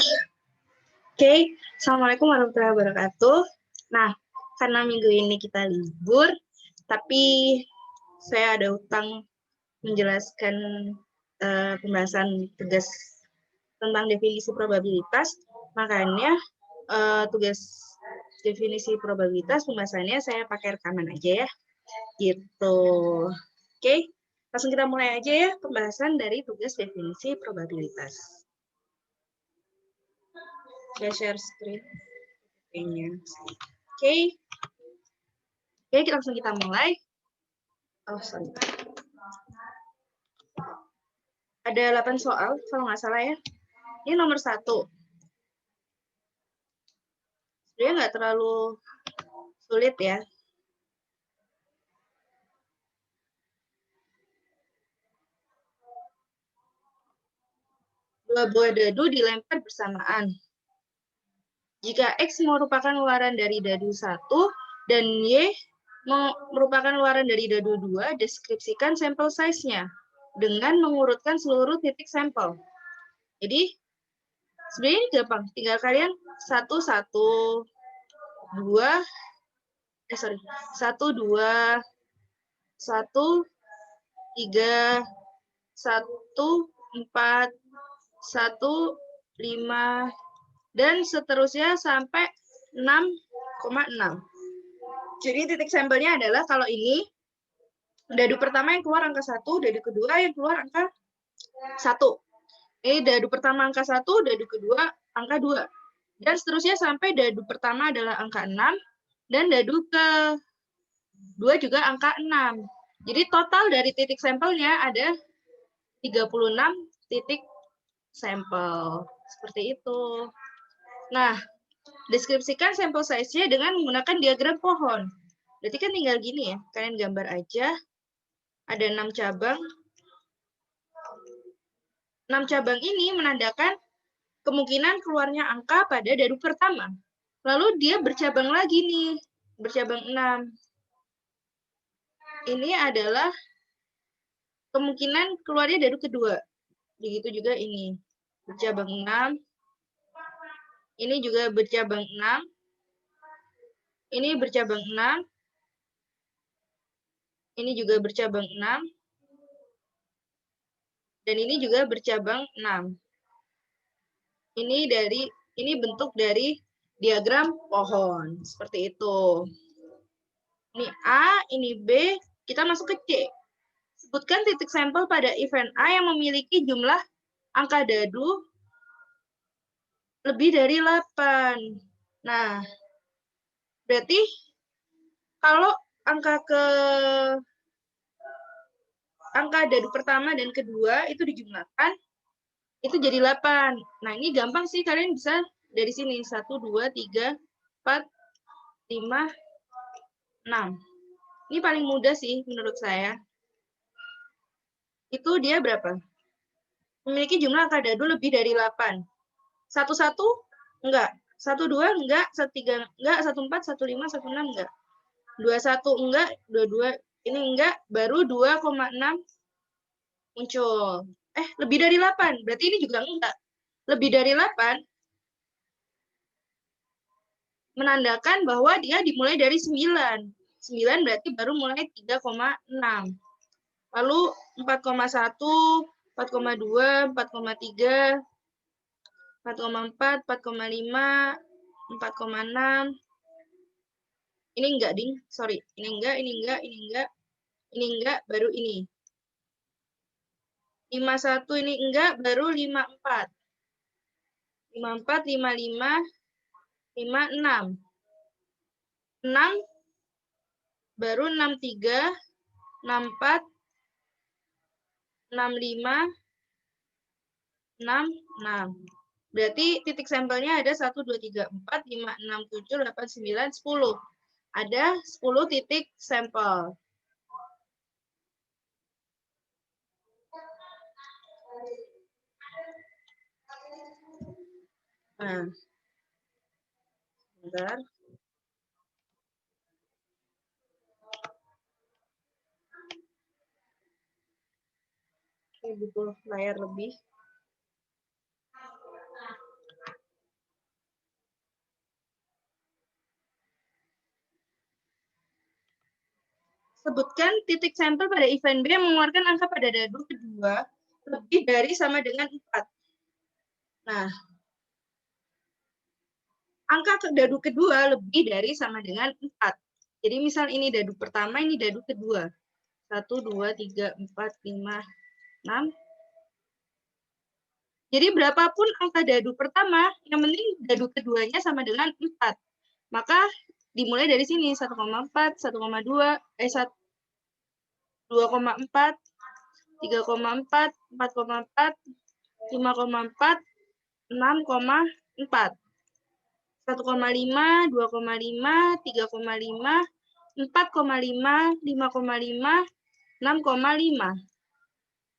Oke, Assalamualaikum warahmatullahi wabarakatuh. Nah, karena minggu ini kita libur, tapi saya ada utang menjelaskan pembahasan tugas tentang definisi probabilitas, makanya tugas definisi probabilitas pembahasannya saya pakai rekaman aja ya, gitu. Oke, langsung kita mulai aja ya pembahasan dari tugas definisi probabilitas. Saya share screen. Oke, langsung kita mulai. Oh, sorry. Ada 8 soal, kalau nggak salah ya. Ini nomor 1. Sebenarnya nggak terlalu sulit ya. Dua buah dadu dilempar bersamaan. Jika X merupakan luaran dari dadu 1 dan Y merupakan luaran dari dadu 2, deskripsikan sampel size-nya dengan mengurutkan seluruh titik sampel. Jadi, sebenarnya ini gampang. Tinggal kalian 1, 2, 1, 3, 1, 4, 1, 5, dan seterusnya sampai 6,6. Jadi titik sampelnya adalah kalau ini, dadu pertama yang keluar angka 1, dadu kedua yang keluar angka 1. Ini dadu pertama angka 1, dadu kedua angka 2. Dan seterusnya sampai dadu pertama adalah angka 6, dan dadu kedua juga angka 6. Jadi total dari titik sampelnya ada 36 titik sampel. Seperti itu. Nah, deskripsikan sampel size-nya dengan menggunakan diagram pohon. Berarti kan tinggal gini ya, kalian gambar aja. Ada 6 cabang. 6 cabang ini menandakan kemungkinan keluarnya angka pada dadu pertama. Lalu dia bercabang lagi nih, bercabang 6. Ini adalah kemungkinan keluarnya dadu kedua. Begitu juga ini, bercabang 6. Ini juga bercabang 6. Ini bercabang 6. Ini juga bercabang 6. Dan ini juga bercabang 6. Ini bentuk dari diagram pohon. Seperti itu. Ini A, ini B, kita masuk ke C. Sebutkan titik sampel pada event A yang memiliki jumlah angka dadu lebih dari 8. Nah, berarti kalau angka dadu pertama dan kedua itu dijumlahkan, itu jadi 8. Nah, ini gampang sih, kalian bisa dari sini. 1, 2, 3, 4, 5, 6. Ini paling mudah sih menurut saya. Itu dia berapa? Memiliki jumlah angka dadu lebih dari 8. 1-1? Enggak. 1-2? Enggak. 1-3? Enggak. 1-4? 1-5? 1-6? Enggak. 2-1? Enggak. 2-2? Ini enggak. Baru 2,6 muncul. Lebih dari 8. Berarti ini juga enggak. Lebih dari 8 menandakan bahwa dia dimulai dari 9. 9 berarti baru mulai 3,6. Lalu 4,1, 4,2, 4,3, 4,4, 4,5, 4,6. Ini enggak, Ding. Sorry. Ini enggak, ini enggak, ini enggak. Ini enggak, baru ini. 51 ini enggak, baru 54. 54, 55, 56. 6, baru 63, 64, 65, 66. Berarti titik sampelnya ada 1, 2, 3, 4, 5, 6, 7, 8, 9, 10. Ada 10 titik sampel. Nah, sebentar. Oke, butuh layar lebih. Sebutkan titik sampel pada event B yang mengeluarkan angka pada dadu kedua lebih dari sama dengan 4. Nah, angka dadu kedua lebih dari sama dengan 4. Jadi misal ini dadu pertama, ini dadu kedua. 1, 2, 3, 4, 5, 6. Jadi berapapun angka dadu pertama, yang penting dadu keduanya sama dengan 4. Maka dimulai dari sini, 1,4, 1,2, 2,4, 3,4, 4,4, 5,4, 6,4. 1,5, 2,5, 3,5, 4,5, 5,5, 6,5.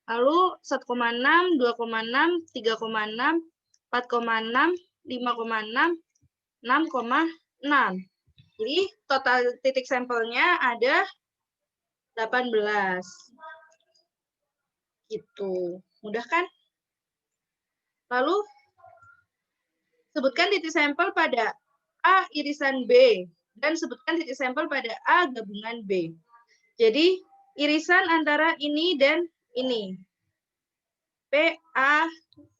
Lalu 1,6, 2,6, 3,6, 4,6, 5,6, 6,6. Jadi total titik sampelnya ada 18. Gitu. Mudah kan? Lalu sebutkan titik sampel pada A irisan B dan sebutkan titik sampel pada A gabungan B. Jadi irisan antara ini dan ini. PA,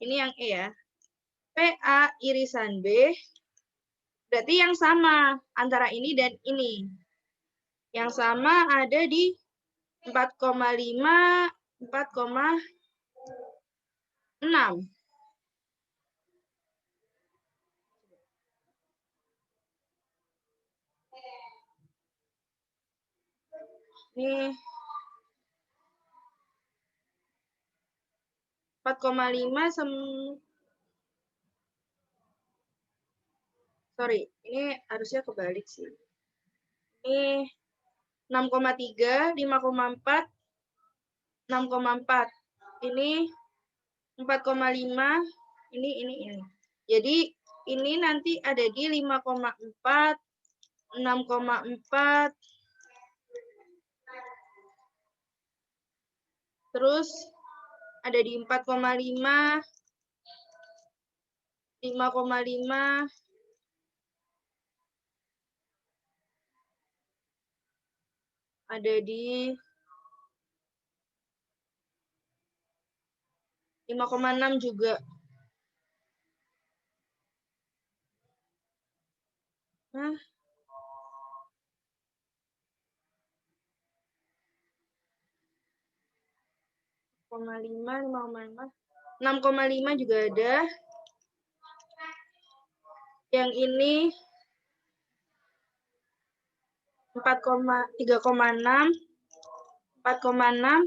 ini yang E ya. PA irisan B, berarti yang sama antara ini dan ini. Yang sama ada di 4,5, 4,6. Ini 4,5 sorry, ini harusnya kebalik sih. Ini 6,3, 5,4, 6,4. Ini 4,5, ini. Jadi ini nanti ada di 5,4, 6,4, terus ada di 4,5, 5,5, ada di 5,6 juga. Nah, 6,5 juga ada. Yang ini 3,6, 4,6,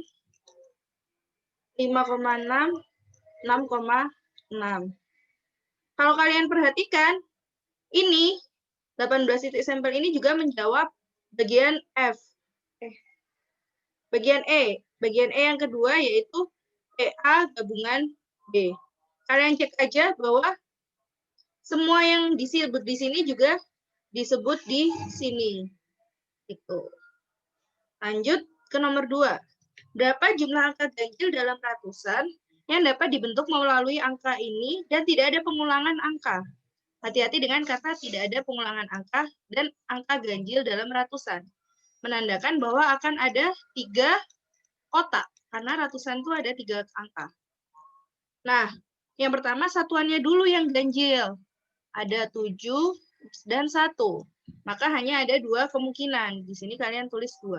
5,6, 6,6. Kalau kalian perhatikan, ini 18 titik sampel ini juga menjawab bagian F. Bagian E. Bagian E yang kedua yaitu EA gabungan B. Kalian cek aja bahwa semua yang disebut di sini juga disebut di sini. Itu. Lanjut ke nomor 2. Berapa jumlah angka ganjil dalam ratusan yang dapat dibentuk melalui angka ini dan tidak ada pengulangan angka? Hati-hati dengan kata tidak ada pengulangan angka dan angka ganjil dalam ratusan. Menandakan bahwa akan ada 3 kotak, karena ratusan itu ada 3 angka. Nah, yang pertama satuannya dulu yang ganjil. Ada 7 dan 1. Maka hanya ada 2 kemungkinan. Di sini kalian tulis 2.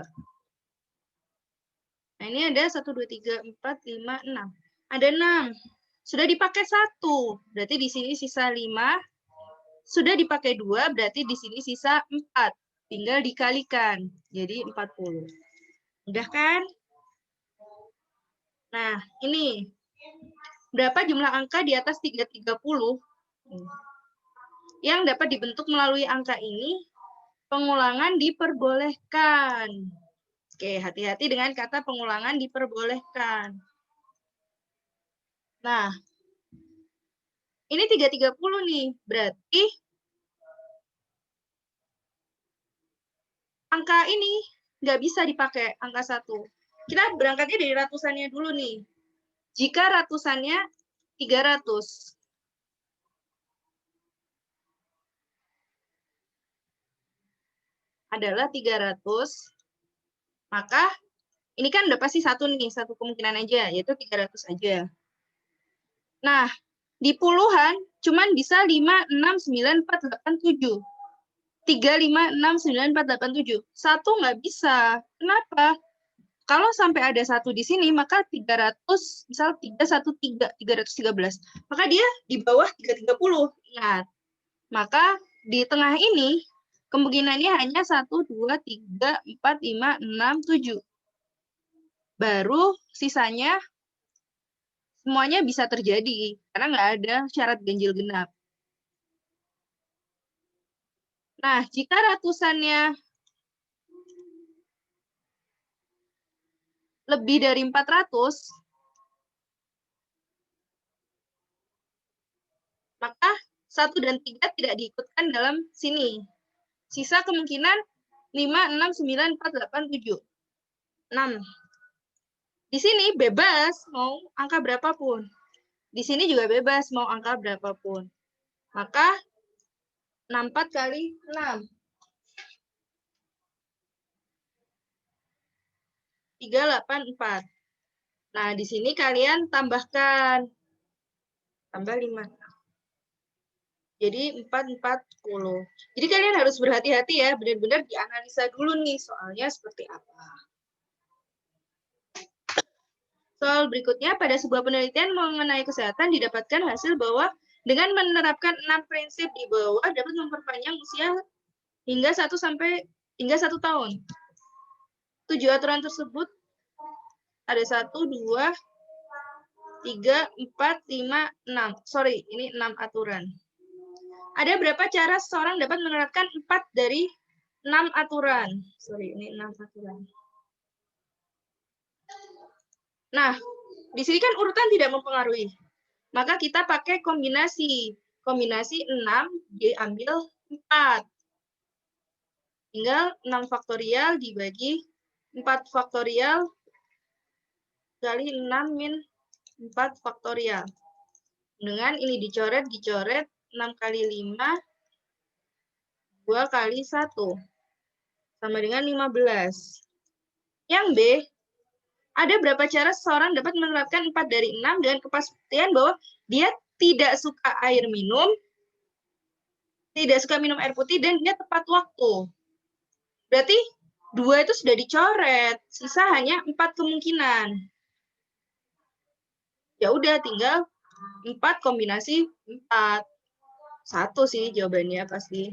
Nah, ini ada 1, 2, 3, 4, 5, 6. Ada 6. Sudah dipakai 1. Berarti di sini sisa 5. Sudah dipakai 2. Berarti di sini sisa 4. Tinggal dikalikan. Jadi 40. Udah kan? Nah, ini. Berapa jumlah angka di atas 330 yang dapat dibentuk melalui angka ini? Pengulangan diperbolehkan. Oke, hati-hati dengan kata pengulangan diperbolehkan. Nah, ini 330 nih. Berarti angka ini nggak bisa dipakai angka 1. Kita berangkatnya dari ratusannya dulu nih. Jika ratusannya 300. Adalah 300 Maka ini kan udah pasti satu nih, satu kemungkinan aja, yaitu 300 aja. Nah, di puluhan cuman bisa 5, 6, 9, 4, 8, 7. 3, 5, 6, 9, 4, 8, 7. Satu nggak bisa. Kenapa? Kalau sampai ada satu di sini, maka 300, misal 313, 313. Maka dia di bawah 330. Ingat. Maka di tengah ini, kemungkinannya hanya 1, 2, 3, 4, 5, 6, 7. Baru sisanya semuanya bisa terjadi, karena nggak ada syarat ganjil genap. Nah, jika ratusannya lebih dari 400, maka 1 dan 3 tidak diikutkan dalam sini. Sisa kemungkinan 5, 6, 9, 4, 8, 7. 6. Di sini bebas mau angka berapapun. Di sini juga bebas mau angka berapapun. Maka 64 kali 6. 384. Nah, di sini kalian tambahkan. Tambah 5. Jadi 440. Jadi kalian harus berhati-hati ya, benar-benar dianalisa dulu nih soalnya seperti apa. Soal berikutnya, pada sebuah penelitian mengenai kesehatan didapatkan hasil bahwa dengan menerapkan 6 prinsip di bawah dapat memperpanjang usia hingga 1 tahun. 7 aturan tersebut ada 1, 2, 3, 4, 5, 6. Sorry, ini 6 aturan. Ada berapa cara seseorang dapat menerapkan 4 dari 6 aturan? Sorry, ini 6 aturan. Nah, di sini kan urutan tidak mempengaruhi. Maka kita pakai kombinasi. Kombinasi 6 diambil 4. Tinggal 6 faktorial dibagi 4 faktorial kali 6 min 4 faktorial. Dengan ini dicoret, 6 kali 5, 2 kali 1. Sama dengan 15. Yang B, ada berapa cara seseorang dapat menerapkan 4 dari 6 dengan kepastian bahwa dia tidak suka air minum, tidak suka minum air putih, dan dia tepat waktu. Berarti 2 itu sudah dicoret, sisa hanya 4 kemungkinan. Ya udah, tinggal 4 kombinasi 4. 1 sih jawabannya pasti.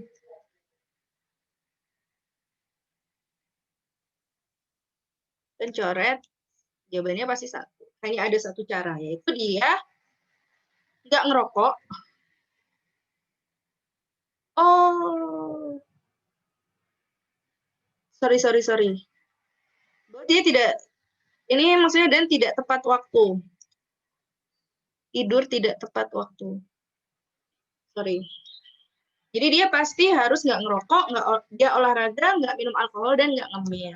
Dan coret, jawabannya pasti 1. Hanya ada satu cara, yaitu dia nggak ngerokok. Oh, sorry. Dia tidak, ini maksudnya dan tidak tepat waktu. Tidur tidak tepat waktu. Sorry. Jadi dia pasti harus nggak ngerokok, dia olahraga, nggak minum alkohol, dan nggak ngemil.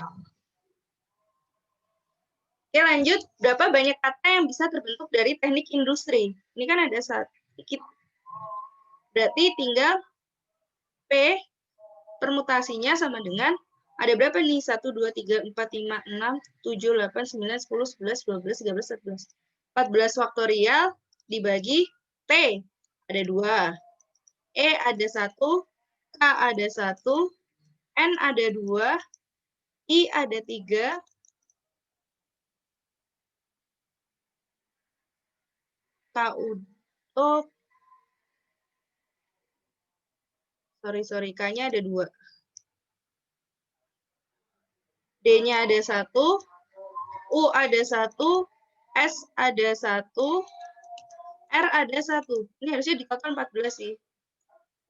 Oke, lanjut. Berapa banyak kata yang bisa terbentuk dari teknik industri? Ini kan ada sedikit. Berarti tinggal P permutasinya sama dengan ada berapa nih? 1, 2, 3, 4, 5, 6, 7, 8, 9, 10, 11, 12, 13, 14. 14 faktorial dibagi T. Ada 2. E ada 1. K ada 1. N ada 2. I ada 3. Oh, sorry. K-nya ada 2. D-nya ada 1. U ada 1. S ada 1. R ada 1. Ini harusnya di total 14 sih.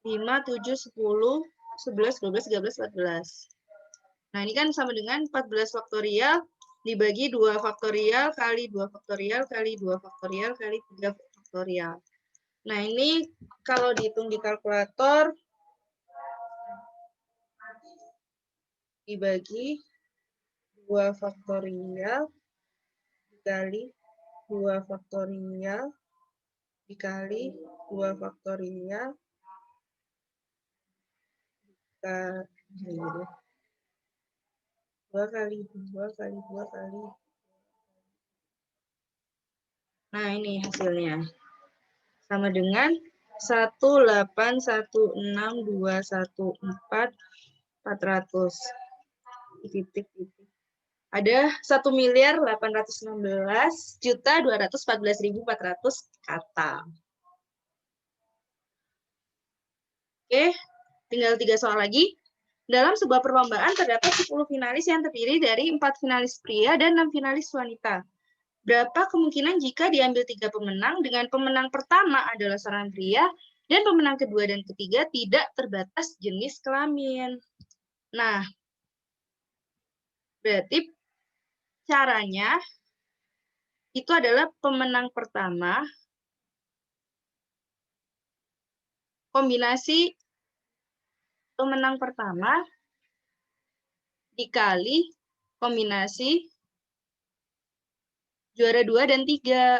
5, 7, 10, 11, 12, 13, 14. Nah, ini kan sama dengan 14 faktorial dibagi 2 faktorial kali 2 faktorial kali 2 faktorial kali 3 faktorial. Nah, ini kalau dihitung di kalkulator dibagi 2 faktorial dikali 2 faktorial dikali 2 faktorial dikali 2 kali 2 kali 2 kali. Nah, ini hasilnya. Sama dengan 1.816.214.400. Titik-titik. Ada 1.816.214.400 kata. Oke, tinggal 3 soal lagi. Dalam sebuah perlombaan terdapat 10 finalis yang terdiri dari 4 finalis pria dan 6 finalis wanita. Berapa kemungkinan jika diambil 3 pemenang dengan pemenang pertama adalah seorang pria dan pemenang kedua dan ketiga tidak terbatas jenis kelamin. Nah, berarti caranya itu adalah pemenang pertama kombinasi pemenang pertama dikali kombinasi juara 2 dan 3.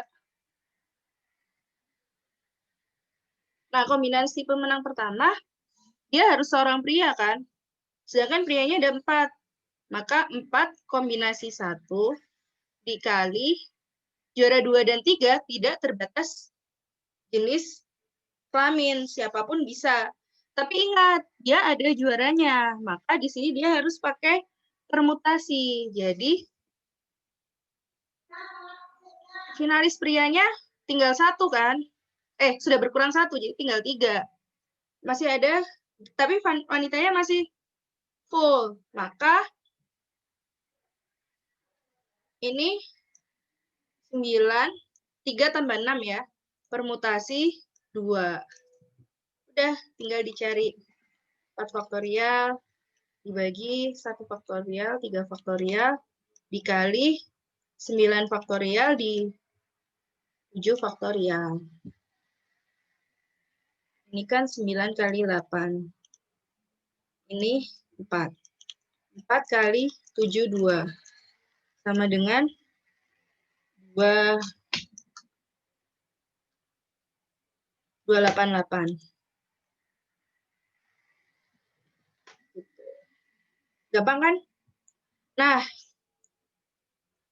Nah, kombinasi pemenang pertama, dia harus seorang pria kan? Sedangkan prianya ada 4. Maka 4 kombinasi 1 dikali juara 2 dan 3 tidak terbatas jenis kelamin. Siapapun bisa. Tapi ingat, dia ada juaranya. Maka di sini dia harus pakai permutasi. Jadi, finalis prianya tinggal 1 kan? Sudah berkurang 1, jadi tinggal 3. Masih ada, tapi wanitanya masih full. Maka ini 9, 3 tambah 6 ya. Permutasi 2. Udah, tinggal dicari 4 faktorial, dibagi 1 faktorial, 3 faktorial, dikali 9 faktorial di 7 faktorial. Ini kan 9 kali 8. Ini 4. 4 kali 7, 2. Sama dengan 288. Gampang kan? Nah,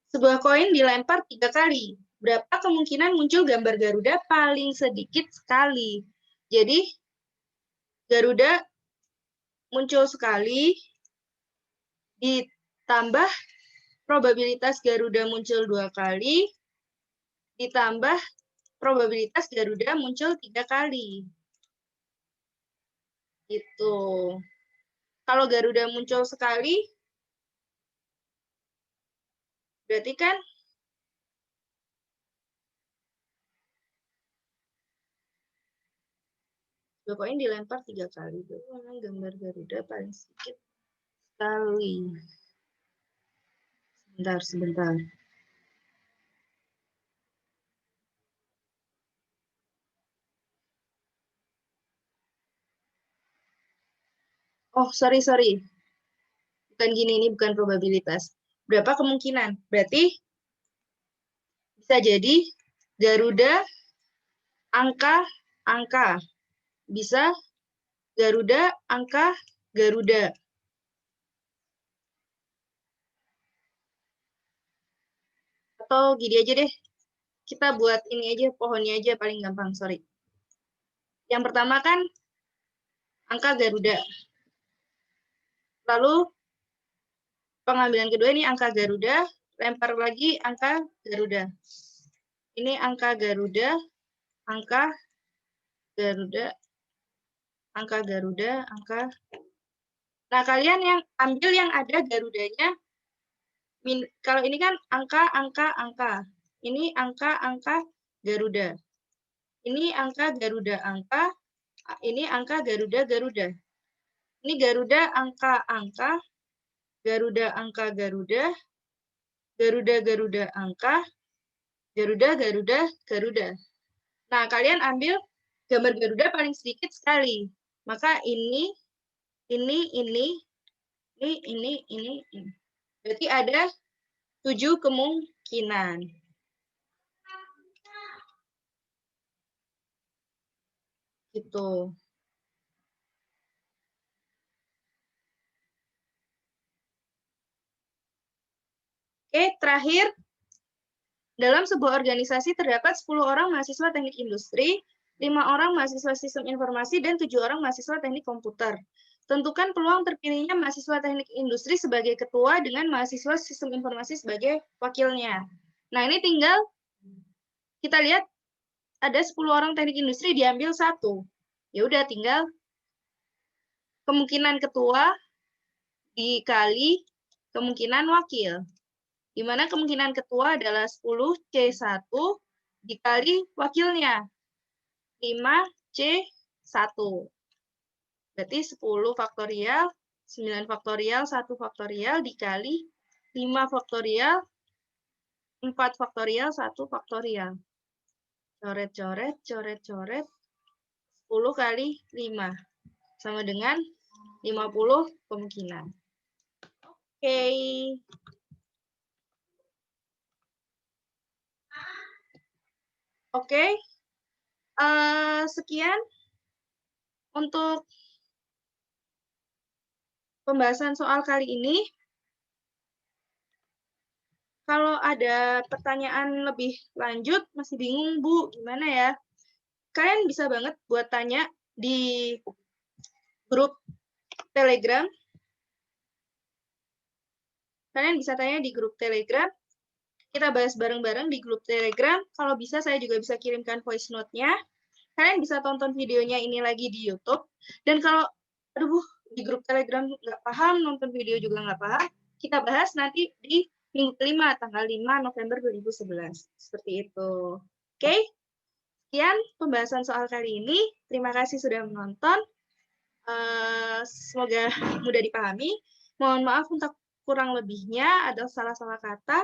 sebuah koin dilempar 3 kali. Berapa kemungkinan muncul gambar Garuda? Paling sedikit sekali. Jadi, Garuda muncul sekali, ditambah probabilitas Garuda muncul 2 kali, ditambah probabilitas Garuda muncul 3 kali. Gitu. Kalau Garuda muncul sekali, berarti kan koin dilempar 3 kali. Berarti memang gambar Garuda paling sedikit sekali. Sebentar. Oh, sorry. Bukan gini, ini bukan probabilitas. Berapa kemungkinan? Berarti bisa jadi Garuda angka. Bisa Garuda angka Garuda. Atau gini aja deh. Kita buat ini aja, pohonnya aja paling gampang, sorry. Yang pertama kan angka Garuda. Lalu pengambilan kedua ini angka Garuda, lempar lagi angka Garuda. Ini angka Garuda, angka Garuda, angka Garuda, angka. Nah, kalian yang ambil yang ada Garudanya. Kalau ini kan angka. Ini angka Garuda. Ini angka Garuda angka. Ini angka Garuda. Ini Garuda angka. Garuda angka Garuda. Garuda angka. Garuda. Nah, kalian ambil gambar Garuda paling sedikit sekali. Maka ini. Berarti ada 7 kemungkinan. Gitu. Oke, terakhir, dalam sebuah organisasi terdapat 10 orang mahasiswa teknik industri, 5 orang mahasiswa sistem informasi, dan 7 orang mahasiswa teknik komputer. Tentukan peluang terpilihnya mahasiswa teknik industri sebagai ketua dengan mahasiswa sistem informasi sebagai wakilnya. Nah, ini tinggal kita lihat ada 10 orang teknik industri diambil 1. Ya udah, tinggal kemungkinan ketua dikali kemungkinan wakil. Di mana kemungkinan ketua adalah 10C1 dikali wakilnya, 5C1. Berarti 10 faktorial, 9 faktorial, 1 faktorial dikali 5 faktorial, 4 faktorial, 1 faktorial. Coret-coret, coret-coret, 10 kali 5. Sama dengan 50 kemungkinan. Oke. Oke. Sekian untuk pembahasan soal kali ini. Kalau ada pertanyaan lebih lanjut, masih bingung, Bu, gimana ya? Kalian bisa banget buat tanya di grup Telegram. Kalian bisa tanya di grup Telegram. Kita bahas bareng-bareng di grup Telegram. Kalau bisa, saya juga bisa kirimkan voice note-nya. Kalian bisa tonton videonya ini lagi di YouTube. Dan kalau, aduh, di grup Telegram nggak paham, nonton video juga nggak paham, kita bahas nanti di minggu kelima, tanggal 5 November 2011. Seperti itu. Oke? Sekian pembahasan soal kali ini. Terima kasih sudah menonton. Semoga mudah dipahami. Mohon maaf untuk kurang lebihnya, ada salah-salah kata.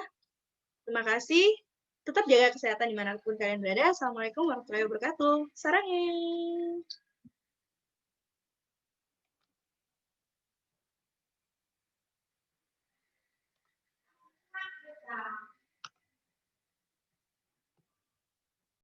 Terima kasih. Tetap jaga kesehatan dimanapun kalian berada. Assalamualaikum warahmatullahi wabarakatuh. Sarangnya.